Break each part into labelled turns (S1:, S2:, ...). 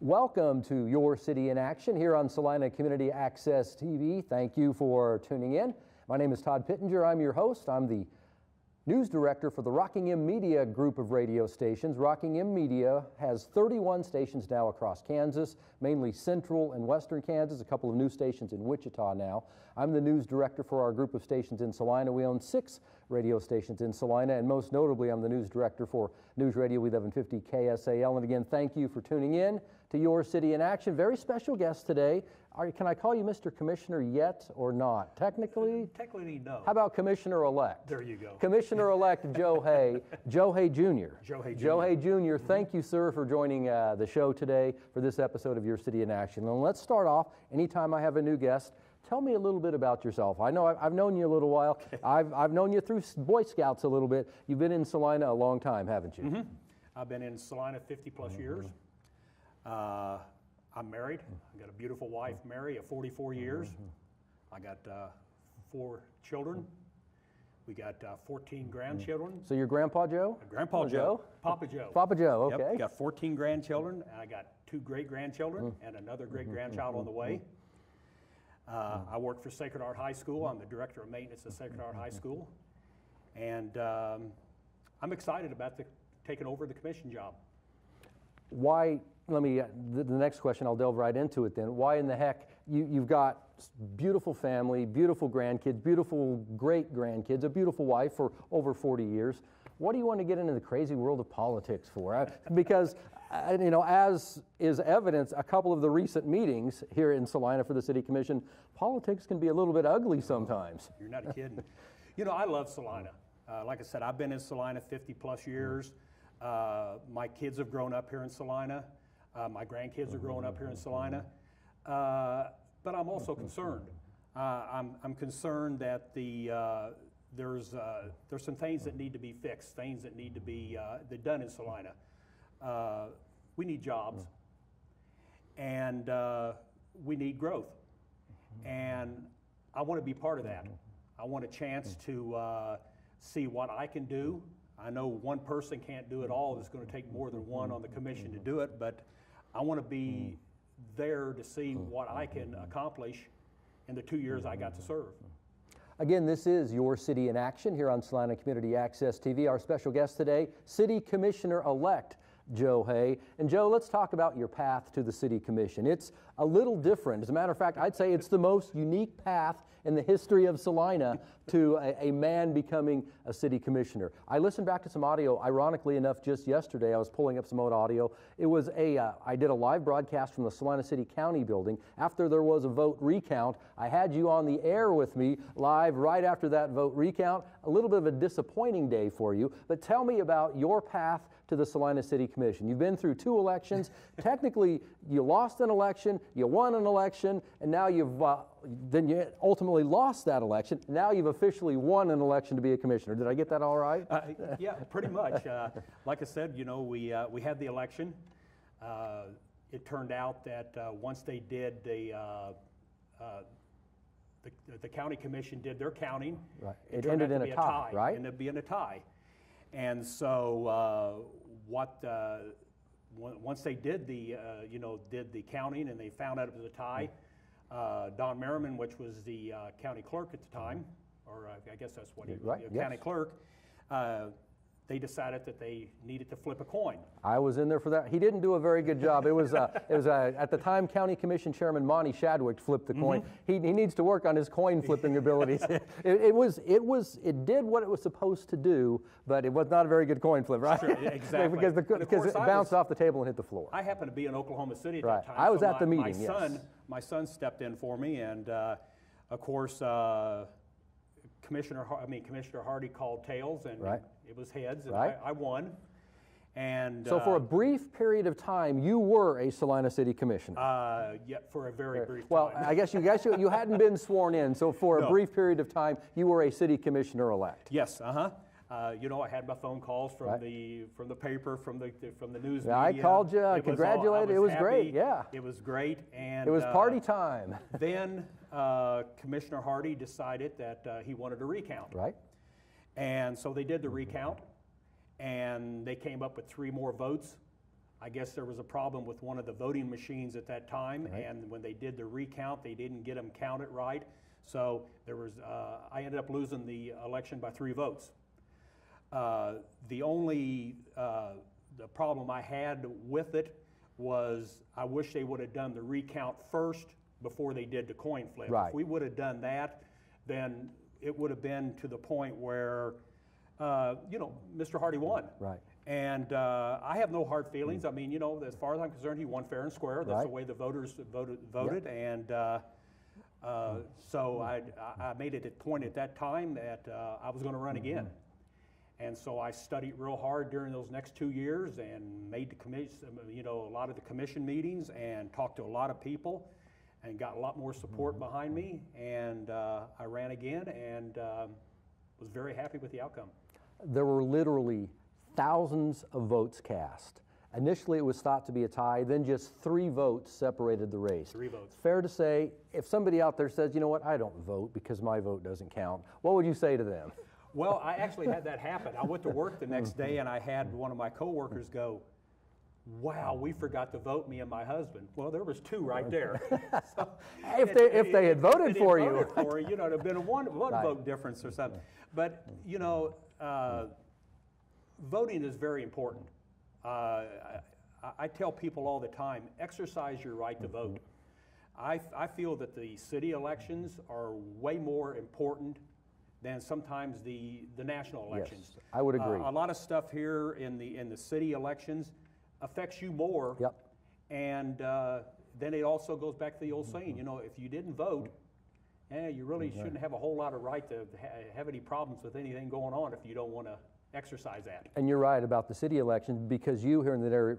S1: Welcome to Your City in Action here on Salina Community Access TV. Thank you for tuning in. My name is Todd Pittenger. I'm your host. I'm the news director for the Rockingham Media group of radio stations. Rockingham Media has 31 stations now across Kansas, mainly central and western Kansas, a couple of new stations in Wichita now. I'm the news director for our group of stations in Salina. We own 6 radio stations in Salina, and most notably, I'm the news director for News Radio 1150 KSAL. And again, thank you for tuning in to Your City in Action. Very special guest today. Can I call you Mr. Commissioner yet or not? Technically?
S2: Technically, no.
S1: How about Commissioner-elect?
S2: There you go.
S1: Commissioner-elect Joe Hay, Joe Hay Jr.
S2: Joe Hay Jr.
S1: Joe Hay Jr., thank you, sir, for joining the show today for this episode of Your City in Action. And let's start off, anytime I have a new guest, tell me a little bit about yourself. I know I've known you a little while.
S2: Okay.
S1: I've known you through Boy Scouts a little bit. You've been in Salina a long time, haven't you?
S2: Mm-hmm. I've been in Salina 50-plus years. I'm married. I've got a beautiful wife, Mary, of 44 years. I got 4 children. We got 14 grandchildren.
S1: So you're Grandpa Joe?
S2: Grandpa Joe. Papa Joe.
S1: Papa Joe, okay.
S2: Yep. Got 14 grandchildren, and I got 2 great-grandchildren and another great-grandchild on the way. I work for Sacred Heart High School. I'm the director of maintenance at Sacred Heart High School. And I'm excited about taking over the commission job.
S1: Why, the next question, I'll delve right into it then. Why in the heck, you've got beautiful family, beautiful grandkids, beautiful great-grandkids, a beautiful wife for over 40 years. What do you want to get into the crazy world of politics for? Because, as is evidence, a couple of the recent meetings here in Salina for the City Commission, politics can be a little bit ugly sometimes.
S2: You're not kidding. I love Salina. Like I said, I've been in Salina 50-plus years. My kids have grown up here in Salina. My grandkids are growing up here in Salina. But I'm also concerned. I'm concerned that there's some things that need to be fixed, things that need to be done in Salina. We need jobs, and we need growth. And I want to be part of that. I want a chance to see what I can do. I know one person can't do it all. It's going to take more than one on the commission to do it, but I want to be there to see what I can accomplish in the 2 years I got to serve.
S1: Again, this is Your City in Action here on Salina Community Access TV. Our special guest today, City Commissioner-elect Joe Hay. And Joe, let's talk about your path to the City Commission. It's a little different. As a matter of fact, I'd say it's the most unique path in the history of Salina to a man becoming a city commissioner. I listened back to some audio, ironically enough, just yesterday. I was pulling up some old audio. It was I did a live broadcast from the Salina City County building. After there was a vote recount, I had you on the air with me live right after that vote recount. A little bit of a disappointing day for you, but tell me about your path to the Salina City Commission. You've been through 2 elections. Technically, you lost an election, you won an election, and now then you ultimately lost that election. Now you've officially won an election to be a commissioner. Did I get that all right?
S2: Yeah, pretty much. Like I said, we had the election. It turned out that once they did the county commission did their counting,
S1: right. It ended in a tie, right?
S2: Ended up being a tie. And so once they did the counting and they found out it was a tie, Don Merriman, which was the county clerk at the time, or I guess that's what he was,
S1: right.
S2: County clerk, they decided that they needed to flip a coin.
S1: I was in there for that. He didn't do a very good job. It was at the time County Commission Chairman Monty Shadwick flipped the coin. He needs to work on his coin flipping abilities. It did what it was supposed to do, but it was not a very good coin flip, right?
S2: Sure, exactly.
S1: because it bounced off the table and hit the floor.
S2: I happened to be in Oklahoma City at
S1: right.
S2: that time.
S1: I was
S2: so
S1: at the meeting.
S2: My son stepped in for me, and of course, Commissioner Hardy called tails, and
S1: right.
S2: It was heads, and
S1: right.
S2: I won. And
S1: so for a brief period of time, you were a Salina City Commissioner.
S2: Yeah, for a very brief time.
S1: Well, I guess you hadn't been sworn in, so for a brief period of time, you were a city commissioner-elect.
S2: Yes, I had my phone calls from the paper, from the news media.
S1: I called you, congratulated. It was great. Yeah,
S2: it was great, and
S1: it was party time.
S2: Then Commissioner Hardy decided that he wanted a recount.
S1: Right.
S2: And so they did the recount, and they came up with 3 more votes I guess there was a problem with one of the voting machines at that time, and when they did the recount, they didn't get them counted right. So there was, I ended up losing the election by 3 votes. The only the problem I had with it was I wish they would have done the recount first before they did the coin flip.
S1: Right.
S2: If we would have done that, then it would have been to the point where, you know, Mr. Hardy won.
S1: Right.
S2: And I have no hard feelings. I mean, you know, as far as I'm concerned, he won fair and square. That's
S1: Right.
S2: the way the voters voted. Yep. And so I made it a point at that time that I was going to run again. And so I studied real hard during those next 2 years and made the commission, you know, a lot of the commission meetings and talked to a lot of people and got a lot more support behind me. And I ran again and was very happy with the outcome.
S1: There were literally thousands of votes cast. Initially, it was thought to be a tie, then just 3 votes separated the race.
S2: 3 votes.
S1: Fair to say, if somebody out there says, you know what, I don't vote because my vote doesn't count, what would you say to them?
S2: Well, I actually had that happen. I went to work the next day and I had one of my coworkers go, wow, we forgot to vote, me and my husband. Well, there was 2 right there. So
S1: if they had voted for you.
S2: You know, there'd been a one right. vote difference or something. But, you know, voting is very important. I tell people all the time, exercise your right to vote. I feel that the city elections are way more important than sometimes the national elections.
S1: Yes, I would agree.
S2: A lot of stuff here in the city elections affects you more.
S1: Yep.
S2: And then it also goes back to the old saying, you know, if you didn't vote, you really shouldn't have a whole lot of right to have any problems with anything going on if you don't want to exercise that.
S1: And you're right about the city elections, because you here in the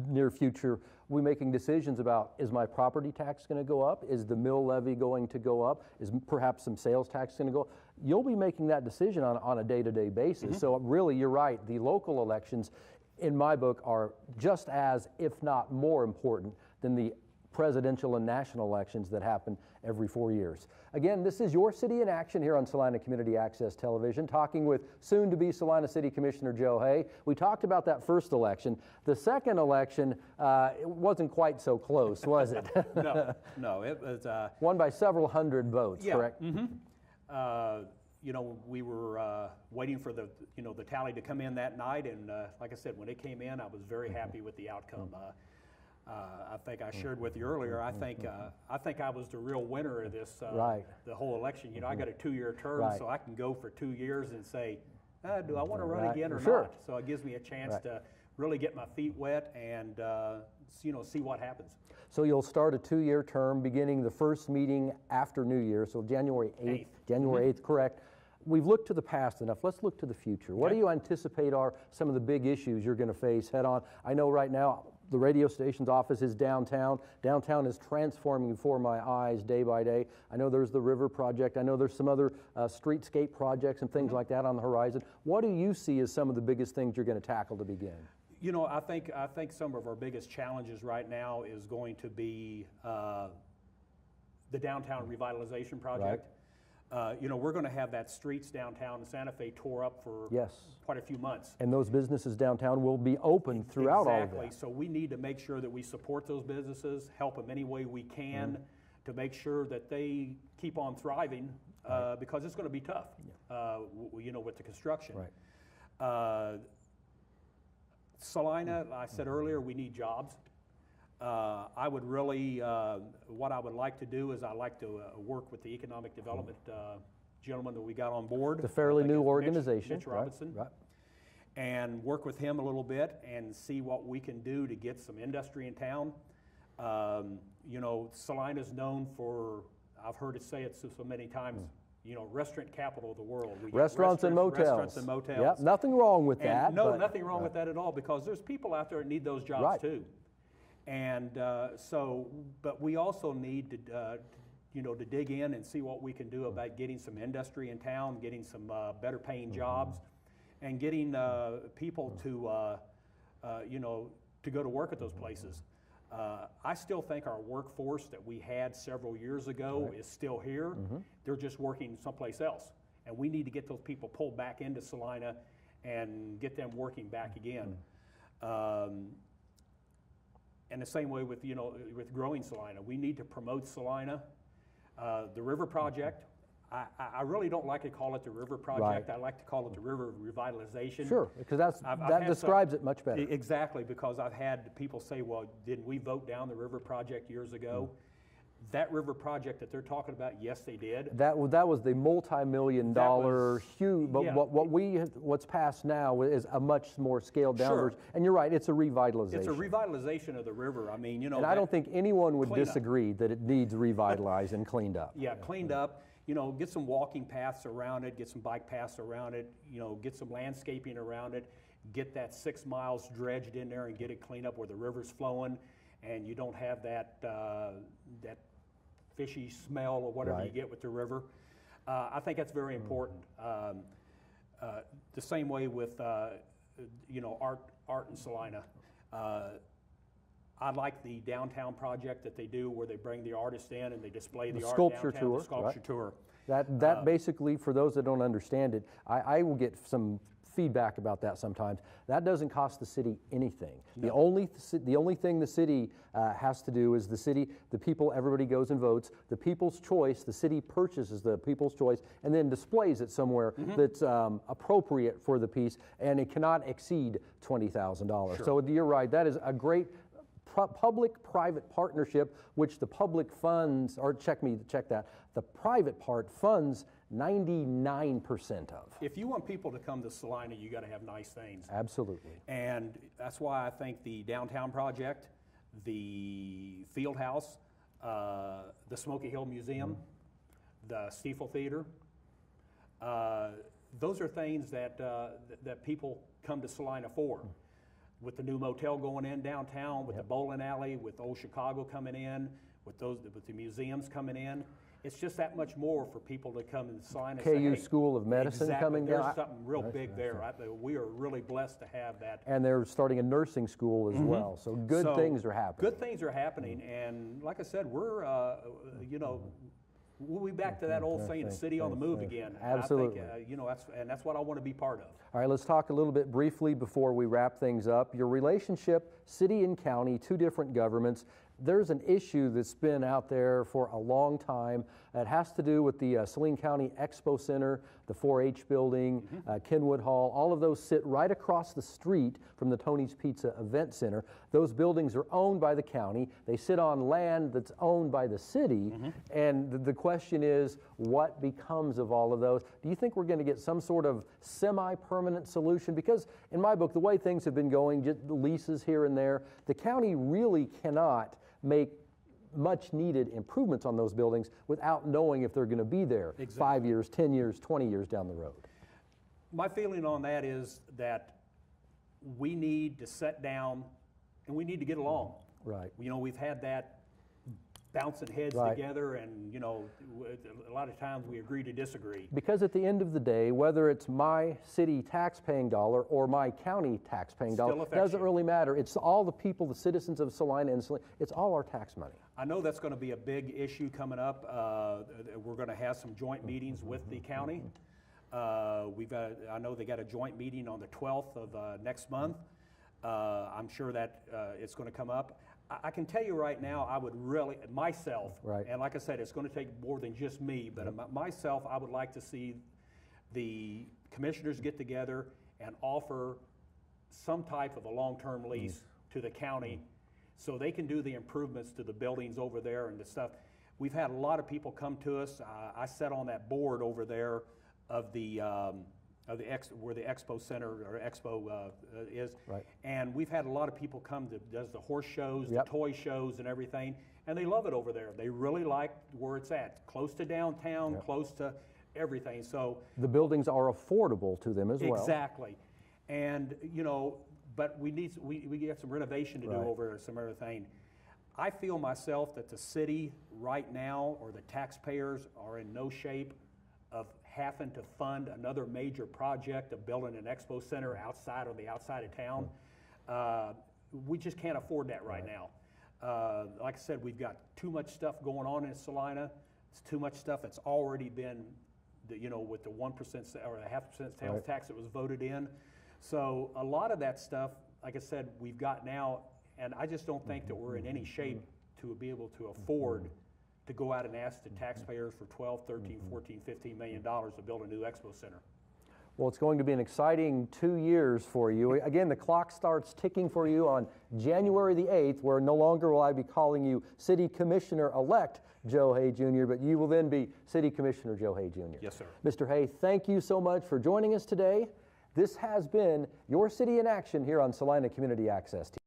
S1: near future, we're making decisions about, is my property tax going to go up? Is the mill levy going to go up? Is perhaps some sales tax going to go up? You'll be making that decision on a day-to-day basis. So really, you're right, the local elections, in my book, are just as, if not more important than the presidential and national elections that happen every 4 years. Again, this is Your City in Action here on Salina Community Access Television, talking with soon-to-be Salina City Commissioner Joe Hay. We talked about that first election. The second election, it wasn't quite so close, was it?
S2: No, it was...
S1: won by several hundred votes, correct?
S2: You know, we were waiting for the tally to come in that night, and like I said, when it came in, I was very happy with the outcome. I think I shared with you earlier. I think I was the real winner of this.
S1: Right.
S2: The whole election. You know, I got a 2-year term,
S1: right.
S2: so I can go for 2 years and say, do I want to run again or
S1: sure.
S2: not? So it gives me a chance to really get my feet wet and see what happens.
S1: So you'll start a 2-year term beginning the first meeting after New Year, so January 8th. January 8th, correct. We've looked to the past enough. Let's look to the future. What do you anticipate are some of the big issues you're going to face head on? I know right now the radio station's office is downtown. Downtown is transforming before my eyes day by day. I know there's the river project. I know there's some other streetscape projects and things like that on the horizon. What do you see as some of the biggest things you're going to tackle to begin?
S2: You know, I think some of our biggest challenges right now is going to be the downtown revitalization project. You know, we're going to have that streets downtown in Santa Fe tore up for quite a few months.
S1: And those businesses downtown will be open throughout all of that.
S2: Exactly. So we need to make sure that we support those businesses, help them any way we can to make sure that they keep on thriving because it's going to be tough, you know, with the construction. Salina, I said earlier, we need jobs. I would really, what I would like to do is I like to work with the economic development gentleman that we got on board.
S1: The fairly new organization.
S2: Mitch Robinson. And work with him a little bit and see what we can do to get some industry in town. You know, Salina's known for, I've heard it say it so many times, you know, restaurant capital of the world.
S1: Restaurants and motels.
S2: Restaurants and motels.
S1: Yep, nothing wrong with that.
S2: No, nothing wrong with that at all, because there's people out there that need those jobs too. And but we also need to, you know, to dig in and see what we can do about getting some industry in town, getting some better paying jobs, and getting people to, you know, to go to work at those places. I still think our workforce that we had several years ago is still here. They're just working someplace else. And we need to get those people pulled back into Salina and get them working back again. And the same way with, with growing Salina. We need to promote Salina. The River Project, I really don't like to call it the River Project.
S1: Right.
S2: I like to call it the River Revitalization.
S1: Sure, because
S2: I've
S1: that
S2: had
S1: describes it much better.
S2: Exactly, because I've had people say, well, didn't we vote down the River Project years ago? That River Project that they're talking about, yes, they did.
S1: That was the multi-million-dollar huge. But
S2: yeah.
S1: what's passed now is a much more scaled down
S2: Sure.
S1: version. And you're right, it's a revitalization.
S2: It's a revitalization of the river. I mean,
S1: And I don't think anyone would
S2: cleanup.
S1: disagree that it needs revitalized and cleaned up.
S2: Yeah, cleaned up. Get some walking paths around it, get some bike paths around it. Get some landscaping around it. Get that 6 miles dredged in there and get it cleaned up where the river's flowing, and you don't have that that fishy smell or whatever
S1: Right.
S2: you get with the river. I think that's very important. The same way with art in Salina. I like the downtown project that they do where they bring the artists in and they display the art
S1: sculpture
S2: downtown,
S1: tour,
S2: the sculpture
S1: right.
S2: tour.
S1: That basically, for those that don't understand it, I will get some feedback about that sometimes. That doesn't cost the city anything. The only thing the city has to do is the people, everybody goes and votes. The people's choice, the city purchases the people's choice and then displays it somewhere that's appropriate for the piece, and it cannot exceed $20,000.
S2: Sure.
S1: So you're right. That is a great public-private partnership, which the public funds, or check that, the private part funds 99% of.
S2: If you want people to come to Salina, you got to have nice things.
S1: Absolutely.
S2: And that's why I think the downtown project, the field house, the Smoky Hill Museum, the Stiefel Theater, those are things that that people come to Salina for. With the new motel going in downtown, with the bowling alley, with Old Chicago coming in, with the museums coming in, it's just that much more for people to come and Salina.
S1: KU School of Medicine
S2: exactly,
S1: coming down.
S2: There's something real big there. We are really blessed to have that.
S1: And they're starting a nursing school as well. So good things are happening.
S2: Good things are happening, and like I said, we're we'll be back to that old saying, the city on the move again.
S1: Absolutely.
S2: And I think, that's what I want to be part of.
S1: All right, let's talk a little bit briefly before we wrap things up. Your relationship, city and county, two different governments. There's an issue that's been out there for a long time. It has to do with the Saline County Expo Center, the 4-H building, Kenwood Hall. All of those sit right across the street from the Tony's Pizza Event Center. Those buildings are owned by the county. They sit on land that's owned by the city. And the question is, what becomes of all of those? Do you think we're going to get some sort of semi-permanent solution? Because in my book, the way things have been going, just leases here and there, the county really cannot make much needed improvements on those buildings without knowing if they're going to be there 5 years, 10 years, 20 years down the road.
S2: My feeling on that is that we need to sit down and we need to get along.
S1: Right.
S2: We've had that bouncing heads together, and a lot of times we agree to disagree.
S1: Because at the end of the day, whether it's my city tax-paying dollar or my county tax-paying dollar, doesn't really matter. It's all the people, the citizens of Salina and Salina. It's all our tax money.
S2: I know that's going to be a big issue coming up. We're going to have some joint meetings with the county. I know they got a joint meeting on the 12th of next month. I'm sure that it's going to come up. I can tell you right now, I would really, myself, and like I said, it's going to take more than just me, but myself, I would like to see the commissioners get together and offer some type of a long-term lease to the county so they can do the improvements to the buildings over there and the stuff. We've had a lot of people come to us. I sat on that board over there of the where the Expo Center or Expo is, and we've had a lot of people come to does the horse shows, the toy shows, and everything, and they love it over there. They really like where it's at, close to downtown, close to everything. So
S1: the buildings are affordable to them as well.
S2: Exactly, and but we got some renovation to do over there, some other thing. I feel myself that the city right now, or the taxpayers, are in no shape of having to fund another major project of building an expo center outside of town. We just can't afford that right now. Like I said, we've got too much stuff going on in Salina. It's too much stuff that's already been, with the 1% or the 0.5% sales tax that was voted in. So a lot of that stuff, like I said, we've got now, And I just don't think that we're in any shape to be able to afford to go out and ask the taxpayers for 12, 13, 14, $15 million to build a new expo center.
S1: Well, it's going to be an exciting 2 years for you. Again, the clock starts ticking for you on January the 8th, where no longer will I be calling you City Commissioner-elect Joe Hay Jr., but you will then be City Commissioner Joe Hay Jr.
S2: Yes, sir.
S1: Mr. Hay, thank you so much for joining us today. This has been Your City in Action here on Salina Community Access TV.